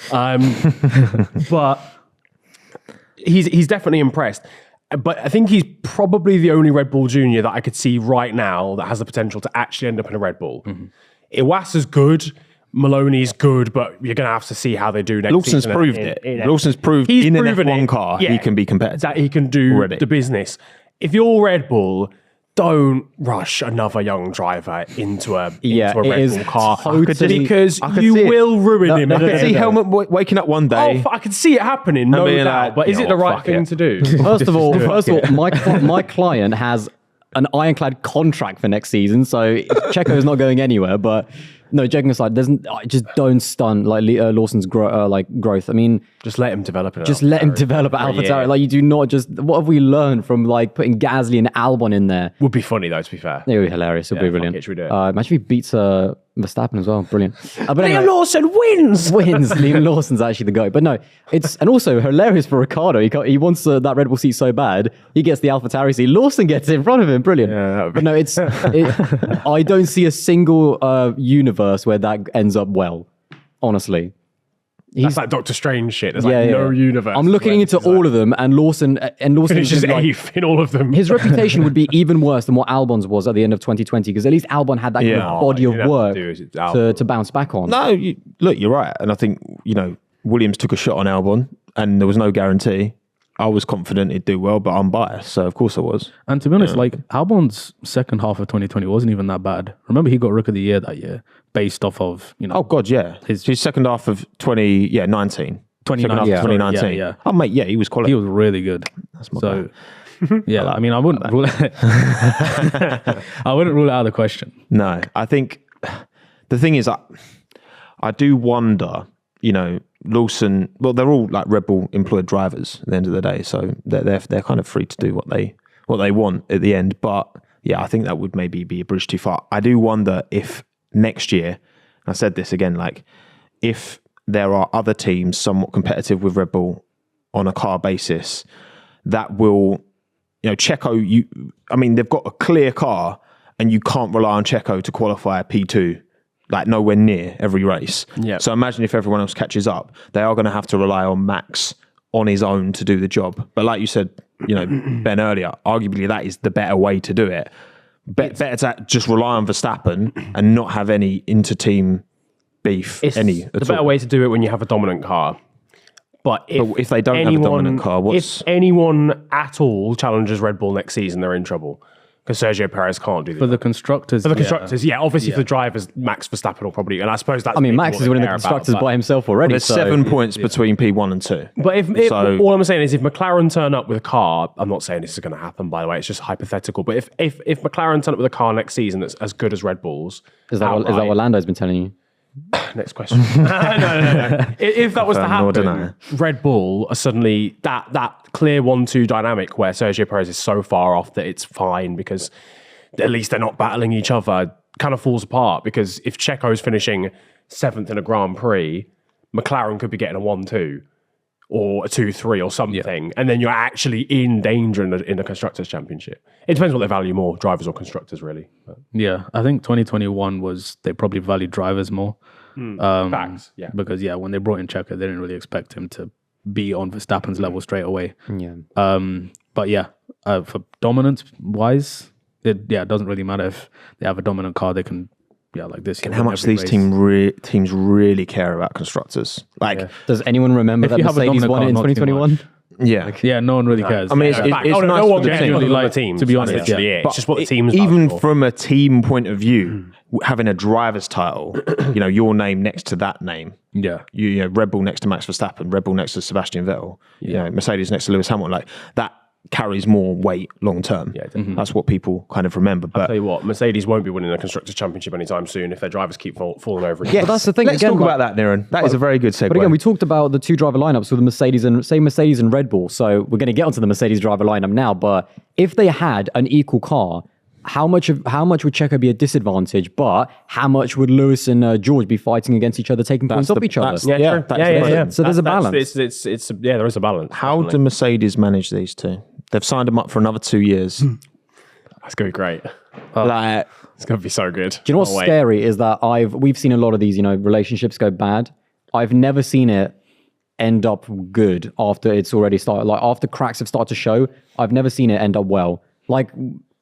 But he's definitely impressed. But I think he's probably the only Red Bull Junior that I could see right now that has the potential to actually end up in a Red Bull. Iwasa's good. Maloney's good, but you're going to have to see how they do next Lawson's season. proved it. Lawson's proved He's in an proven F1 it. car Yeah. he can be competitive. That he can do already. the business. If you're Red Bull, don't rush another young driver into a it Red is Bull car, totally- because I could you see it. will ruin him. I could see Helmut waking up one day. I could see it happening, no being doubt. like, but is you it know the what, right fuck thing it. to do? First of all, my client has an ironclad contract for next season, so Checo is not going anywhere. But no, joking aside, just don't stunt like Lawson's growth. I mean, Just let him develop it. just let him develop at AlphaTauri. Like, you do not just. What have we learned from like putting Gasly and Albon in there? Would be funny though, to be fair. It would be hilarious. It would be fuck brilliant. it, should we do it? Imagine if he beats Verstappen as well. Brilliant. But Liam anyway, Lawson wins. Liam Lawson's actually the guy. But no, and also hilarious for Ricciardo. He wants that Red Bull seat so bad. He gets the AlphaTauri seat. Lawson gets it in front of him. Brilliant. Yeah, that would be- But no, I don't see a single universe where that ends up well. Honestly. That's like Doctor Strange shit. There's no universe. I'm looking where into it's all of them, and Lawson finishes like, eighth in all of them. his reputation would be even worse than what Albon's was at the end of 2020, because at least Albon had that kind of body of you'd have to work do it. Albon. to bounce back on. No, look, you're right. And I think, Williams took a shot on Albon and there was no guarantee. I was confident he'd do well, but I'm biased. So, of course I was. And to be honest, like, Albon's second half of 2020 wasn't even that bad. Remember, he got Rook of the Year that year based off of, Oh, God, yeah. His second half of 19. Second half of 2019. Yeah. Oh, mate, yeah, he was quality. he was really good. That's my So, yeah, I mean, I wouldn't rule it. I wouldn't rule it out of the question. No, I think the thing is, I do wonder, Lawson, well, they're all like Red Bull employed drivers at the end of the day, so they're kind of free to do what they want at the end. But yeah, I think that would maybe be a bridge too far. I do wonder if next year, I said this again, like if there are other teams somewhat competitive with Red Bull on a car basis, that will, Checo, they've got a clear car and you can't rely on Checo to qualify a P2. Like nowhere near every race. Yeah. So imagine if everyone else catches up, they are going to have to rely on Max on his own to do the job. But like you said, Ben earlier, arguably that is the better way to do it. Better to just rely on Verstappen and not have any inter-team beef. It's the better way to do it when you have a dominant car. But if they don't have a dominant car, if anyone at all challenges Red Bull next season, they're in trouble. Because Sergio Perez can't do that. For the constructors. For the constructors, obviously for the drivers, Max Verstappen will probably, and I suppose that's... Max is winning the constructors by himself already. There's 7 points between P1 and 2. But all I'm saying is if McLaren turn up with a car, I'm not saying this is going to happen, by the way, it's just hypothetical, but if McLaren turn up with a car next season that's as good as Red Bull's... Is that what Lando's been telling you? Next question. No. If that was to Nor happen, deny. Red Bull are suddenly that clear 1-2 dynamic where Sergio Perez is so far off that it's fine because at least they're not battling each other, kind of falls apart. Because if Checo's finishing 7th in a Grand Prix, McLaren could be getting a 1-2 or a 2-3 or something, and then you're actually in danger in the Constructors' Championship. It depends what they value more, drivers or constructors, really. But. Yeah, I think 2021 was they probably valued drivers more. Facts, yeah. Because when they brought in Checo, they didn't really expect him to be on Verstappen's level straight away. Yeah. But for dominance wise, it doesn't really matter if they have a dominant car. They can like this. And how much these teams really care about constructors? Like, Does anyone remember that you have a Mercedes dominant won car, it in not too 2021? yeah. No one really cares. I mean, it's Fact. nice no for one the cares team. on the Like, teams, to be that's honest, literally yeah. it. It's just what the teams even for. from a team point of view, having a driver's title, your name next to that name. Yeah. You know, Red Bull next to Max Verstappen, Red Bull next to Sebastian Vettel, Mercedes next to Lewis Hamilton, like that carries more weight long term. Yeah, definitely. That's what people kind of remember. But Tell you what, Mercedes won't be winning the Constructors' Championship anytime soon if their drivers keep falling over. yes, But that's the thing, Let's again, talk about that, Niran. That is a very good segue. But again, we talked about the two driver lineups with the Mercedes and Red Bull. So we're going to get onto the Mercedes driver lineup now. But if they had an equal car, how much would Checo be a disadvantage? But how much would Lewis and George be fighting against each other, taking points off each other? Yeah, true. Yeah. So there's a balance. It's there is a balance. How do Mercedes manage these two? They've signed them up for another 2 years. That's going to be great. Like, It's going to be so good. Do you know what's scary is that we've seen a lot of these, relationships go bad. I've never seen it end up good after it's already started. Like after cracks have started to show, I've never seen it end up well. Like,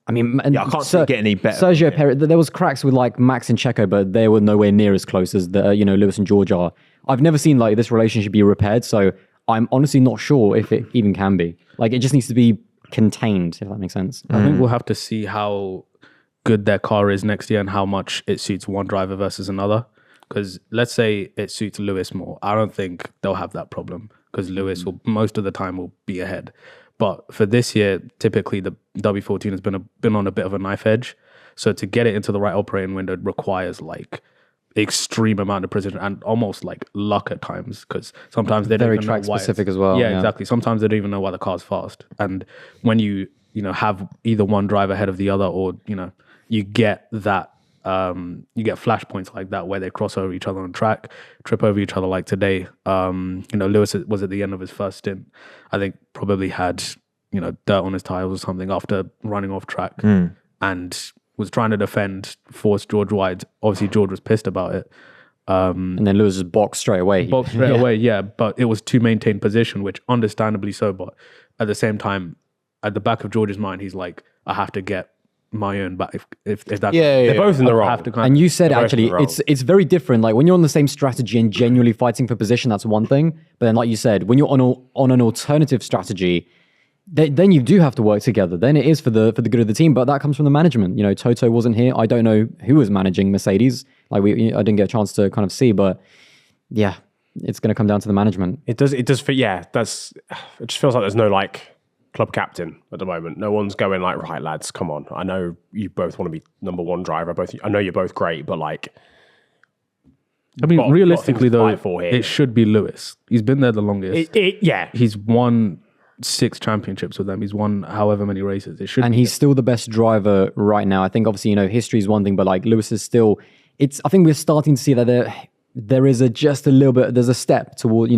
I mean, I can't see it get any better. Sergio Perez, there was cracks with like Max and Checo, but they were nowhere near as close as Lewis and George are. I've never seen like this relationship be repaired, so I'm honestly not sure if it even can be. Like, it just needs to be contained, if that makes sense. I think we'll have to see how good their car is next year and how much it suits one driver versus another. Because let's say it suits Lewis more. I don't think they'll have that problem because Lewis will most of the time will be ahead. But for this year, typically the W14 has been on a bit of a knife edge. So to get it into the right operating window requires like extreme amount of precision and almost like luck at times because sometimes they don't Very even know track why specific as well. Yeah, exactly. Sometimes they don't even know why the car's fast. And when you have either one driver ahead of the other, or you get that you get flashpoints like that where they cross over each other on track, trip over each other like today. Lewis was at the end of his first stint. I think probably had dirt on his tires or something after running off track and was trying to defend, forced George wide. Obviously, George was pissed about it. And then Lewis just boxed straight away. But it was to maintain position, which understandably so. But at the same time, at the back of George's mind, he's like, I have to get my own back. If that, they're both in the wrong. And you said actually, it's very different. Like when you're on the same strategy and genuinely fighting for position, that's one thing. But then, like you said, when you're on an alternative strategy, then you do have to work together. Then it is for the good of the team, but that comes from the management. Toto wasn't here. I don't know who was managing Mercedes. Like I didn't get a chance to kind of see, but yeah, it's going to come down to the management. It does fit. Yeah, it just feels like there's no like club captain at the moment. No one's going like, right, lads, come on. I know you both want to be number one driver. I know you're both great, but like, I mean, realistically though, it it should be Lewis. He's been there the longest. He's won 6 championships with them. He's won however many races. It should, and he's still the best driver right now. I think obviously history is one thing, but like Lewis is still. I think we're starting to see that there is just a little bit. There's a step toward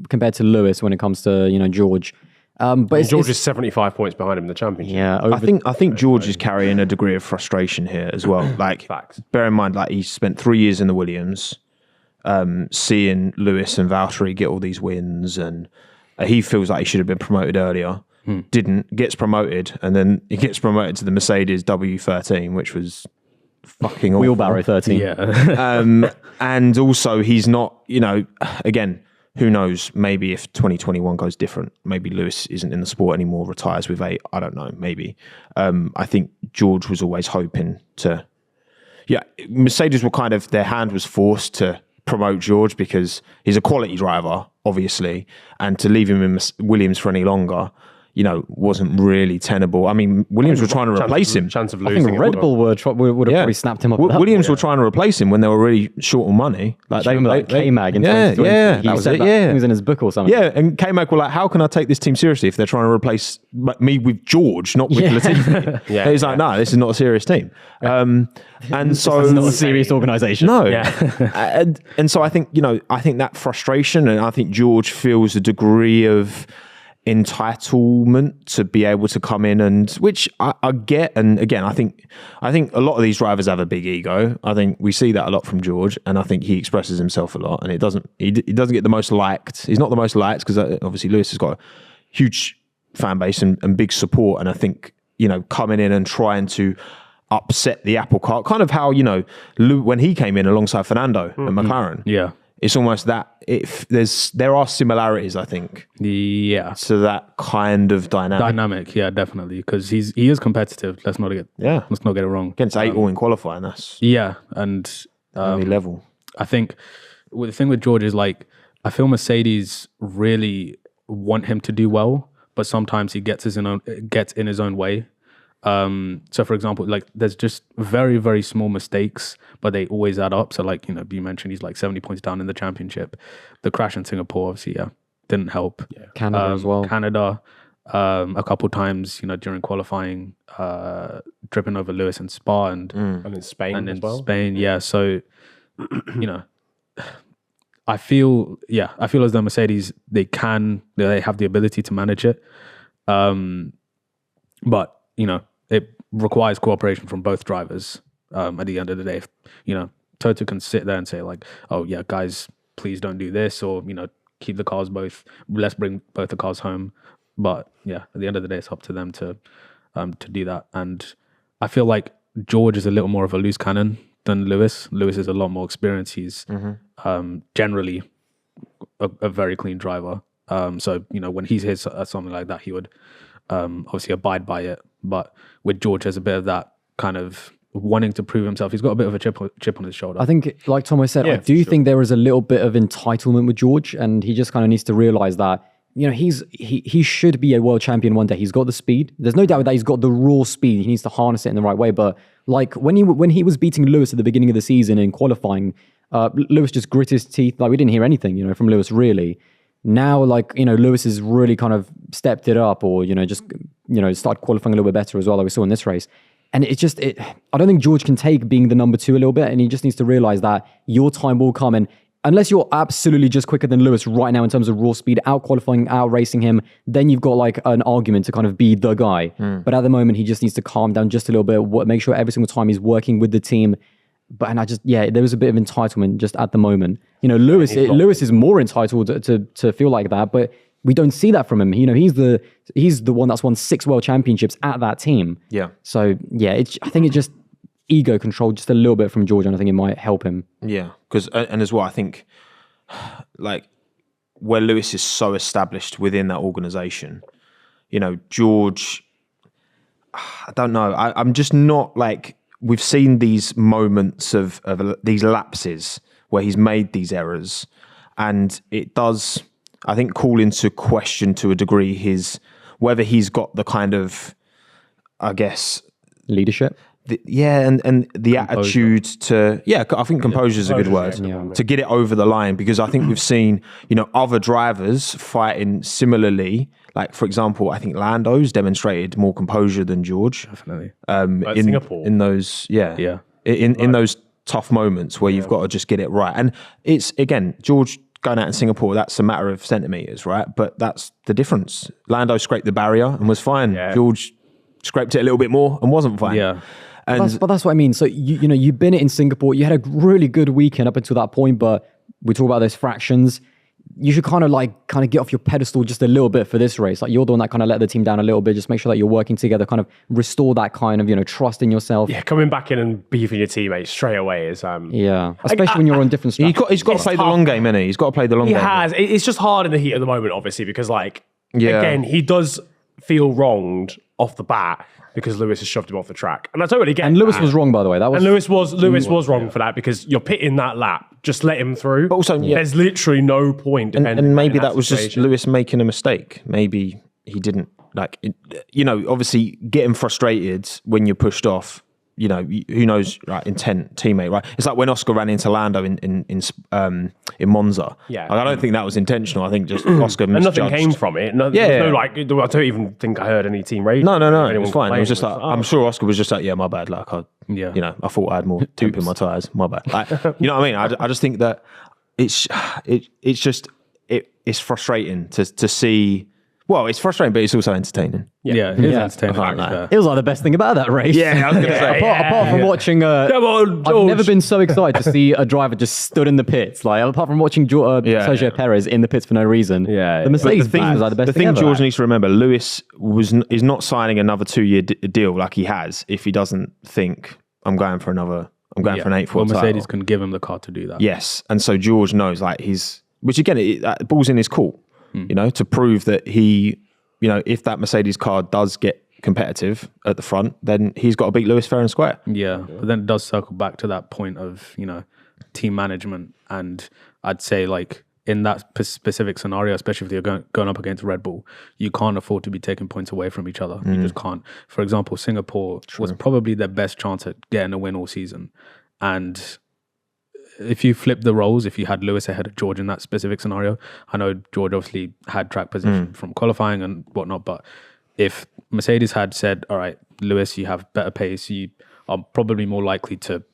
compared to Lewis when it comes to George. But George is 75 points behind him in the championship. Yeah, I think George is carrying a degree of frustration here as well. Like, Facts. Bear in mind, like he spent 3 years in the Williams, seeing Lewis and Valtteri get all these wins, and he feels like he should have been promoted earlier. Didn't, gets promoted, and then he gets promoted to the Mercedes W13, which was fucking awful. wheelbarrow 13. yeah. And also, he's not. Again. Who knows? Maybe if 2021 goes different, maybe Lewis isn't in the sport anymore, retires with 8. I don't know. Maybe. I think George was always hoping to. Yeah, Mercedes were their hand was forced to promote George because he's a quality driver, obviously, and to leave him in Williams for any longer, wasn't really tenable. I mean, Williams were trying to replace him. Chance of I losing. think Red Bull would have probably snapped him up. Williams were trying to replace him when they were really short on money. Like K-Mag in 2020. that was it. He was in his book or something. Yeah, and K-Mag were like, how can I take this team seriously if they're trying to replace me with George, not with Latifi? He's like, no, this is not a serious team. And so It's not a serious organisation. No. And so I think, I think that frustration, and I think George feels a degree of entitlement to be able to come in, and which I get. And again, I think a lot of these drivers have a big ego. I think we see that a lot from George, and I think he expresses himself a lot, and he doesn't get the most liked. He's not the most liked because obviously Lewis has got a huge fan base and big support. And I think, coming in and trying to upset the apple cart, kind of how, when he came in alongside Fernando at McLaren. Yeah. It's almost that there are similarities, I think. Yeah. To that kind of dynamic. Yeah, definitely. Because he is competitive. Let's not get it wrong. Against 8 all in qualifying, that's and only level. I think the thing with George is like, I feel Mercedes really want him to do well, but sometimes he gets in his own way. So for example, like there's just very, very small mistakes, but they always add up. So like, you mentioned he's like 70 points down in the championship. The crash in Singapore, obviously, didn't help. Yeah. Canada as well. Canada, a couple times, during qualifying, tripping over Lewis and Spa and in Spain as well. Spain, yeah. So, I feel as though Mercedes, they have the ability to manage it. But, it requires cooperation from both drivers at the end of the day. If, Toto can sit there and say like, oh yeah, guys, please don't do this, or, keep the cars let's bring both the cars home. But yeah, at the end of the day, it's up to them to do that. And I feel like George is a little more of a loose cannon than Lewis. Lewis is a lot more experienced. He's generally a very clean driver. So, when he's hit something like that, he would obviously abide by it. But with George, there's a bit of that kind of wanting to prove himself. He's got a bit of a chip on his shoulder. I think, like Tommo said, I do think there is a little bit of entitlement with George, and he just kind of needs to realize that, he should be a world champion one day. He's got the speed. There's no doubt that he's got the raw speed. He needs to harness it in the right way. But like when he was beating Lewis at the beginning of the season in qualifying, Lewis just grit his teeth. Like we didn't hear anything, from Lewis really. Now, like, Lewis has really kind of stepped it up, or, started qualifying a little bit better as well, like we saw in this race. And it's just, I don't think George can take being the number 2 a little bit, and he just needs to realize that your time will come. And unless you're absolutely just quicker than Lewis right now in terms of raw speed, out qualifying, out racing him, then you've got like an argument to kind of be the guy. But at the moment, he just needs to calm down just a little bit, make sure every single time he's working with the team. There was a bit of entitlement just at the moment. Lewis is more entitled to feel like that, but we don't see that from him. He's the one that's won 6 world championships at that team. Yeah. So yeah, I think it's just ego control just a little bit from George, and I think it might help him. Yeah, because and as well, I think like where Lewis is so established within that organization, George. I don't know. I'm just not like. We've seen these moments of these lapses where he's made these errors, and it does, I think, call into question to a degree whether he's got the kind of, I guess, leadership. And the attitude to, I think composure is a good word, to get it over the line, because I think we've seen, other drivers fighting similarly. Like, for example, I think Lando's demonstrated more composure than George. Definitely. In Singapore. In those, in those tough moments where you've got to just get it right. And it's, again, George going out in Singapore, that's a matter of centimetres, right? But that's the difference. Lando scraped the barrier and was fine. Yeah. George scraped it a little bit more and wasn't fine. Yeah. But that's what I mean. So, you've been in Singapore. You had a really good weekend up until that point, but we talk about those fractions. You should kind of get off your pedestal just a little bit for this race. Like, you're the one that kind of let the team down a little bit. Just make sure that you're working together, kind of restore that kind of, trust in yourself. Yeah, coming back in and beefing your teammates straight away is... especially when you're on different strategies. He's got to play the long game, innit? He's got to play the long game. He has. It's just hard in the heat of the moment, obviously, because, again, he does feel wronged off the bat because Lewis has shoved him off the track. And I totally get And Lewis was wrong, by the way. Lewis was wrong for that, because you're pitting that lap. Just let him through. But also, there's literally no point. And maybe that was just Lewis making a mistake. Maybe he didn't Like, obviously getting frustrated when you're pushed off. Who knows, right? Intent, teammate, right? It's like when Oscar ran into Lando in Monza. Yeah. Like, I don't think that was intentional. I think just Oscar misjudged. And nothing came from it. No, I don't even think I heard any team rage. No, it was fine. It was just like, I'm sure Oscar was just like, yeah, my bad. Like, I thought I had more temp in my tyres. My bad. Like, you know what I mean? I just think that it's frustrating to see. Well, it's frustrating, but it's also entertaining. Yeah, it is entertaining. It was like the best thing about that race. Yeah, I was going to say. Apart from watching, I've never been so excited to see a driver just stood in the pits. Like, apart from watching Sergio Perez in the pits for no reason. Yeah, the Mercedes thing was like the best thing ever. The thing George needs to remember, Lewis is not signing another 2-year deal like he has if he doesn't think I'm going for an 8th world title. Mercedes can give him the car to do that. Yes, and so George knows, like, which again, ball's in his court. To prove that he, if that Mercedes car does get competitive at the front, then he's got to beat Lewis fair and square. Yeah, but then it does circle back to that point of, team management. And I'd say, like, in that specific scenario, especially if you're going up against Red Bull, you can't afford to be taking points away from each other. You just can't. For example, Singapore was probably their best chance at getting a win all season. And if you flip the roles, if you had Lewis ahead of George in that specific scenario, I know George obviously had track position from qualifying and whatnot, but if Mercedes had said, all right, Lewis, you have better pace, you are probably more likely to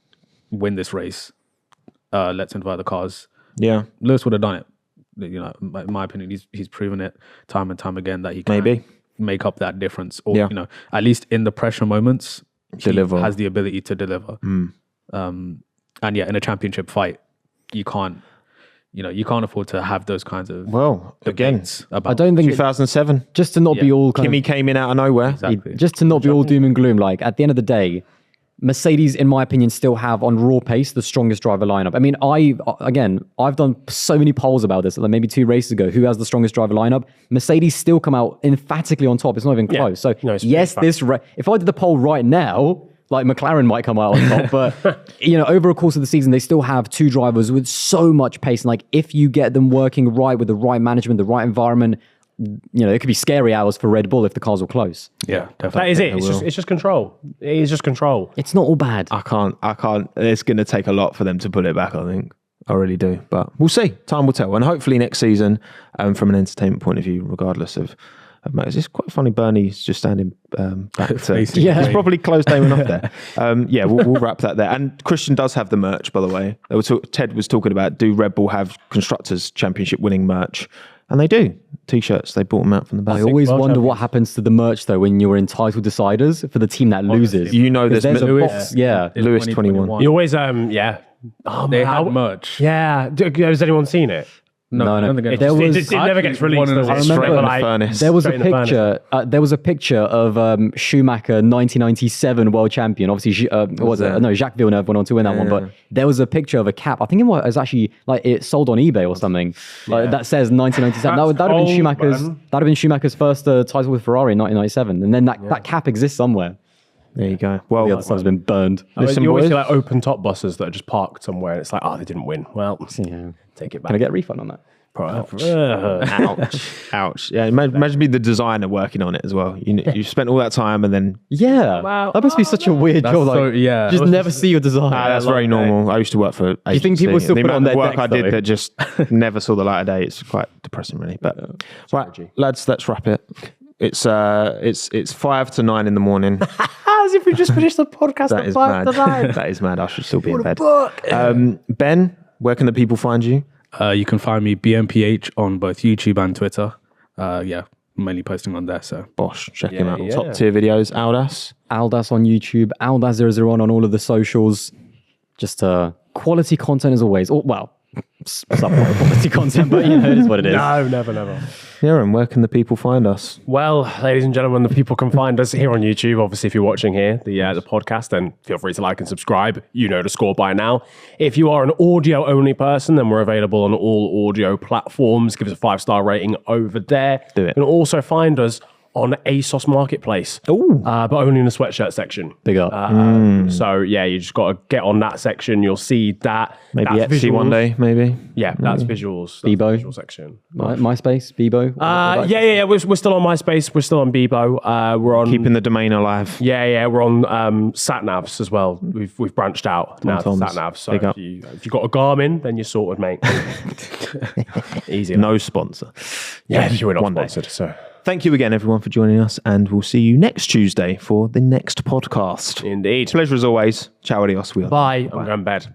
win this race, let's invite the cars. Yeah. Lewis would have done it. In my opinion, he's proven it time and time again that he can make up that difference. Or, at least in the pressure moments, deliver. He has the ability to deliver. And in a championship fight, you can't afford to have those kinds of debates. I don't think 2007. Just to not be all Kimmy came in out of nowhere. Exactly. Just to not be all doom and gloom. Like, at the end of the day, Mercedes, in my opinion, still have on raw pace the strongest driver lineup. I mean, I've done so many polls about this, like maybe 2 races ago. Who has the strongest driver lineup? Mercedes still come out emphatically on top. It's not even close. So yes, if I did the poll right now, like, McLaren might come out on top, but over a course of the season, they still have 2 drivers with so much pace. And, like, if you get them working right with the right management, the right environment, it could be scary hours for Red Bull if the cars were close. Yeah, definitely. That is it. It's just control. It is just control. It's not all bad. I can't. It's going to take a lot for them to pull it back, I think. I really do. But we'll see. Time will tell. And hopefully next season, from an entertainment point of view, regardless of Max. It's quite funny. Bernie's just standing back to. He's probably closed Damon off there. We'll wrap that there. And Christian does have the merch, by the way. Ted was talking about, do Red Bull have Constructors' Championship winning merch? And they do. T-shirts. They bought them out from the back. I always wonder what happens to the merch, though, when you're in title deciders for the team that loses. There's a box. Yeah. Lewis 21. You always, they had merch. Yeah. Has anyone seen it? No, I don't think it never gets released. I remember there was a picture of Schumacher 1997 world champion. Obviously, Jacques Villeneuve went on to win that one, but there was a picture of a cap. I think it was actually like it sold on eBay or something. Like that says 1997. That would have been Schumacher's. That'd have been Schumacher's first title with Ferrari in 1997, and then that cap exists somewhere. There you go. Well, the other stuff's been burned. You always see like open top buses that are just parked somewhere, and it's like, they didn't win. Well, take it back. Can I get a refund on that? Ouch. Yeah, imagine being the designer working on it as well. You spent all that time and then... Yeah. Wow. That must be such a weird job. Just never see your design. That's very normal. I used to work for agency. You think people still put on their work decks, I did that just never saw the light of day. It's quite depressing, really. But right, lads, let's wrap it. It's 5 to 9 in the morning. As if we just finished the podcast at 5 to 9. That is mad. I should still be in bed. Ben, where can the people find you? You can find me BMPH on both YouTube and Twitter. Mainly posting on there. So Bosh, check him out. Top tier videos. Aldas on YouTube. Aldas001 on all of the socials. Just quality content as always. Subpar quality content, but it is what it is. No, never. Niran, where can the people find us? Well, ladies and gentlemen, the people can find us here on YouTube. Obviously, if you're watching here, the podcast, then feel free to like and subscribe. You know the score by now. If you are an audio-only person, then we're available on all audio platforms. Give us a 5-star rating over there. Do it. You can also find us on ASOS Marketplace. Ooh. But only in the sweatshirt section. Big up. So yeah, you just got to get on that section. You'll see that. Maybe that's Etsy one day, maybe. Yeah, that's visuals. That's Bebo. the visual section. MySpace, Bebo. Yeah. We're still on MySpace. We're still on Bebo. We're on Keeping the domain alive. Yeah, we're on satnavs as well. We've branched out now to Toms. satnavs. So Big up. if you've got a Garmin, then you're sorted, mate. Easy. No sponsor. Yeah, you were not one day. sponsored. So Thank you again, everyone, for joining us, and we'll see you next Tuesday for the next podcast. indeed. Pleasure as always. Ciao, adios. We are. Bye. I'm going to bed.